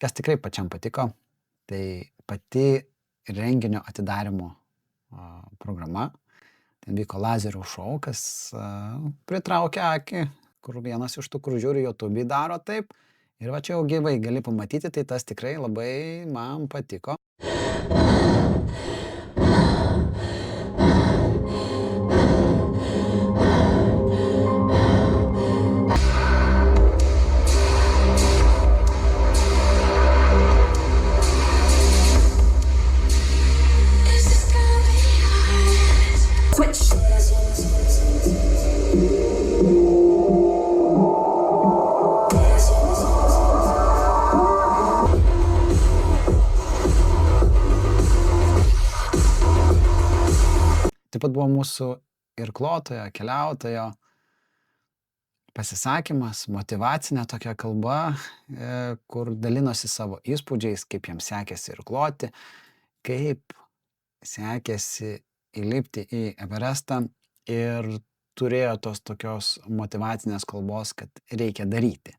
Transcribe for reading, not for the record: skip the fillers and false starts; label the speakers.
Speaker 1: Kas tikrai pačiam patiko, tai pati renginio atidarymo programa. Ten vyko lazerių šou, kas pritraukia akį, kur vienas iš tų, kur žiūri YouTube daro taip. Ir va čia jau gyvai gali pamatyti, tai tas tikrai labai man patiko. Taip pat buvo mūsų irkluotojo, keliautojo pasisakymas, motyvacinė tokia kalba, kur dalinosi savo įspūdžiais, kaip jiems sekėsi irkluoti, kaip sekėsi įlipti į Everestą ir turėjo tos tokios motyvacinės kalbos, kad reikia daryti.